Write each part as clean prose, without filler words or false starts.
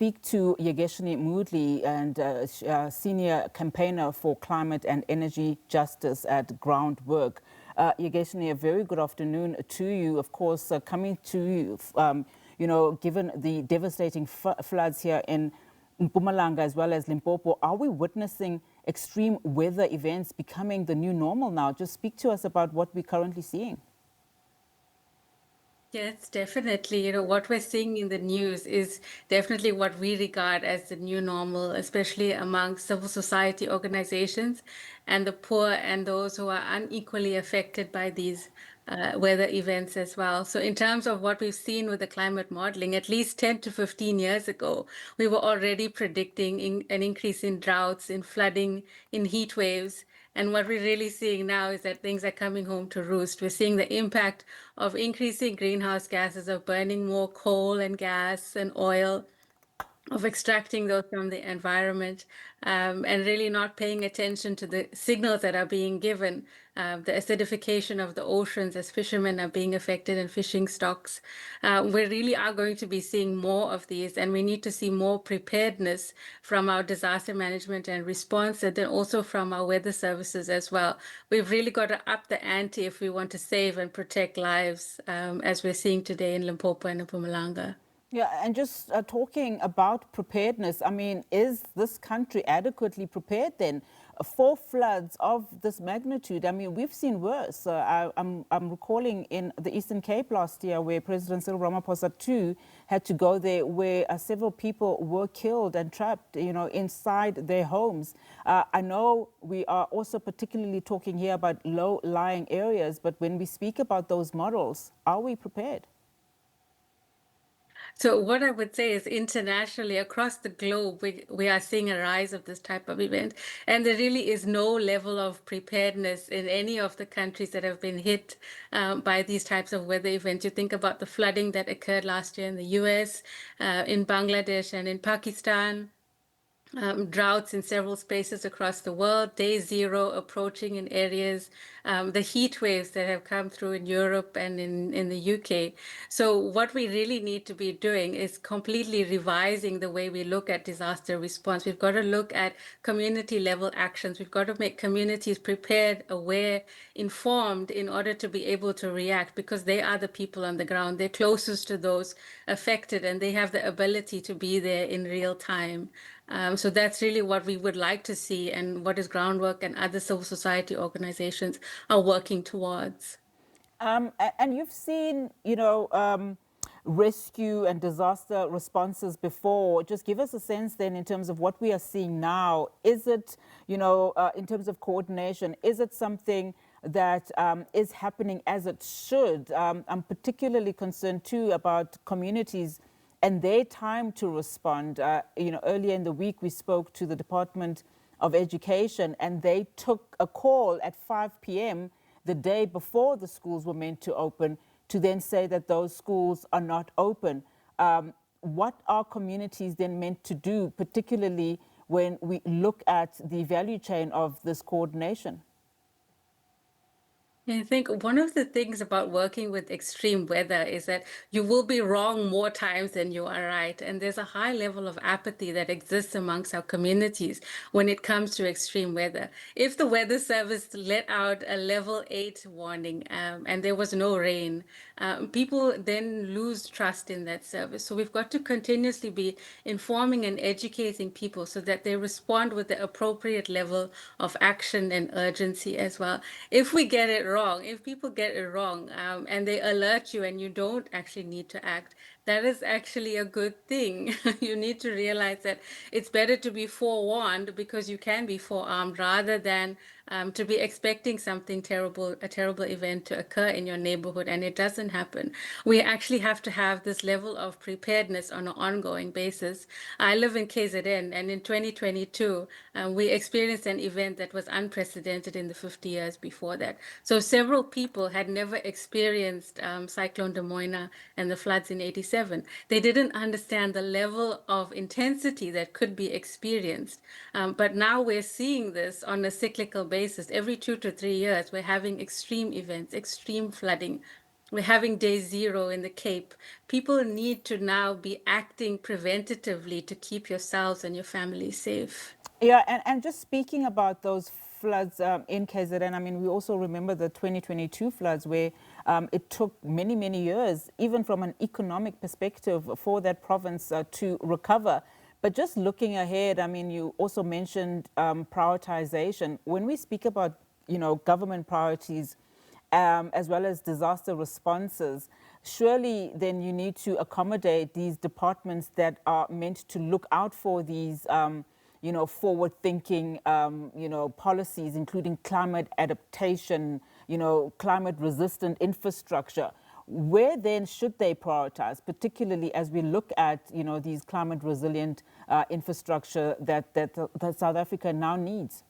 speak to Yegeshni Moodley, and senior campaigner for climate and energy justice at groundWork. Yegeshni, a very good afternoon to you. Of course, coming to you, given the devastating floods here in Mpumalanga as well as Limpopo, are we witnessing extreme weather events becoming the new normal now? Just speak to us about what we're currently seeing. Yes, definitely. What we're seeing in the news is definitely what we regard as the new normal, especially among civil society organizations and the poor and those who are unequally affected by these weather events as well. So in terms of what we've seen with the climate modeling, at least 10 to 15 years ago, we were already predicting an increase in droughts, in flooding, in heat waves. And what we're really seeing now is that things are coming home to roost. We're seeing the impact of increasing greenhouse gases, of burning more coal and gas and oil, of extracting those from the environment, and really not paying attention to the signals that are being given, the acidification of the oceans as fishermen are being affected and fishing stocks. We really are going to be seeing more of these, and we need to see more preparedness from our disaster management and response, and then also from our weather services as well. We've really got to up the ante if we want to save and protect lives, as we're seeing today in Limpopo and Mpumalanga. Yeah, and just talking about preparedness, I mean, is this country adequately prepared then for floods of this magnitude? I mean, we've seen worse. I'm recalling in the Eastern Cape last year where President Cyril Ramaphosa too had to go there, where several people were killed and trapped, inside their homes. I know we are also particularly talking here about low-lying areas, but when we speak about those models, are we prepared? So what I would say is internationally across the globe, we are seeing a rise of this type of event. And there really is no level of preparedness in any of the countries that have been hit by these types of weather events. You think about the flooding that occurred last year in the US, in Bangladesh and in Pakistan. Droughts in several spaces across the world, day zero approaching in areas, the heat waves that have come through in Europe and in the UK. So what we really need to be doing is completely revising the way we look at disaster response. We've got to look at community level actions. We've got to make communities prepared, aware, informed in order to be able to react, because they are the people on the ground. They're closest to those affected, and they have the ability to be there in real time. So that's really what we would like to see, and what is groundwork and other civil society organizations are working towards. And you've seen, rescue and disaster responses before. Just give us a sense then in terms of what we are seeing now. Is it, in terms of coordination, is it something that is happening as it should? I'm particularly concerned too about communities and their time to respond. Earlier in the week, we spoke to the Department of Education, and they took a call at 5 p.m. the day before the schools were meant to open to then say that those schools are not open. What are communities then meant to do, particularly when we look at the value chain of this coordination? I think one of the things about working with extreme weather is that you will be wrong more times than you are right. And there's a high level of apathy that exists amongst our communities when it comes to extreme weather. If the Weather Service let out a level 8 warning, and there was no rain, people then lose trust in that service. So we've got to continuously be informing and educating people so that they respond with the appropriate level of action and urgency as well. If we get it wrong, if people get it wrong, and they alert you and you don't actually need to act, that is actually a good thing. You need to realize that it's better to be forewarned because you can be forearmed, rather than to be expecting something terrible, a terrible event to occur in your neighborhood and it doesn't happen. We actually have to have this level of preparedness on an ongoing basis. I live in KZN, and in 2022, we experienced an event that was unprecedented in the 50 years before that. So several people had never experienced Cyclone de Moina and the floods in '87. They didn't understand the level of intensity that could be experienced. But now we're seeing this on a cyclical basis. Every 2 to 3 years, we're having extreme events, extreme flooding, We're having day zero in the Cape. People need to now be acting preventatively to keep yourselves and your family safe. Yeah, and just speaking about those floods in KZN, I mean, we also remember the 2022 floods where it took many, many years, even from an economic perspective, for that province to recover. But just looking ahead, I mean, you also mentioned prioritization. When we speak about, government priorities, as well as disaster responses, surely then you need to accommodate these departments that are meant to look out for these, forward-thinking, policies, including climate adaptation, climate-resistant infrastructure. Where then should they prioritize, particularly as we look at, these climate-resilient infrastructure that South Africa now needs?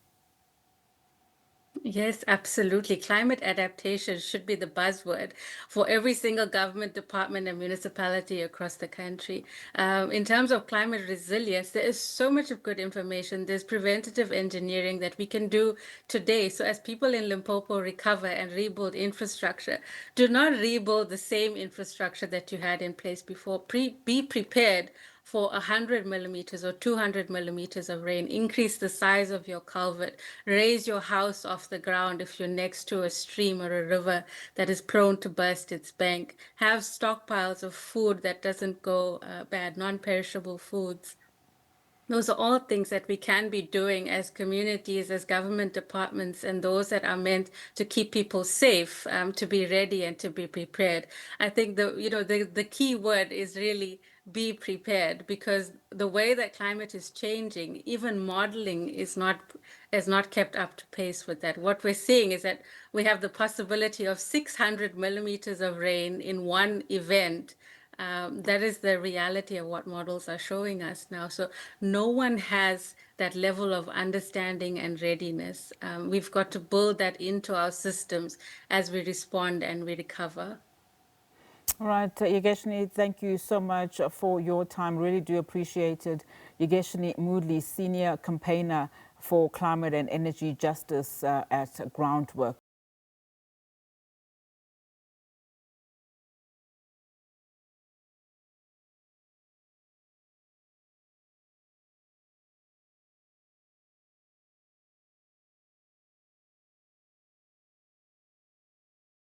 Yes, absolutely. Climate adaptation should be the buzzword for every single government department and municipality across the country. In terms of climate resilience, there is so much of good information. There's preventative engineering that we can do today. So as people in Limpopo recover and rebuild infrastructure, do not rebuild the same infrastructure that you had in place before. Be prepared for 100 millimeters or 200 millimeters of rain. Increase the size of your culvert. Raise your house off the ground if you're next to a stream or a river that is prone to burst its bank. Have stockpiles of food that doesn't go bad, non-perishable foods. Those are all things that we can be doing as communities, as government departments, and those that are meant to keep people safe, to be ready and to be prepared. I think the key word is really be prepared, because the way that climate is changing, even modeling is not kept up to pace with that. What we're seeing is that we have the possibility of 600 millimeters of rain in one event. That is the reality of what models are showing us now. So no one has that level of understanding and readiness. We've got to build that into our systems as we respond and we recover. All right, Yegeshni, thank you so much for your time. Really do appreciate it. Yegeshni Moodley, Senior Campaigner for Climate and Energy Justice at groundWork.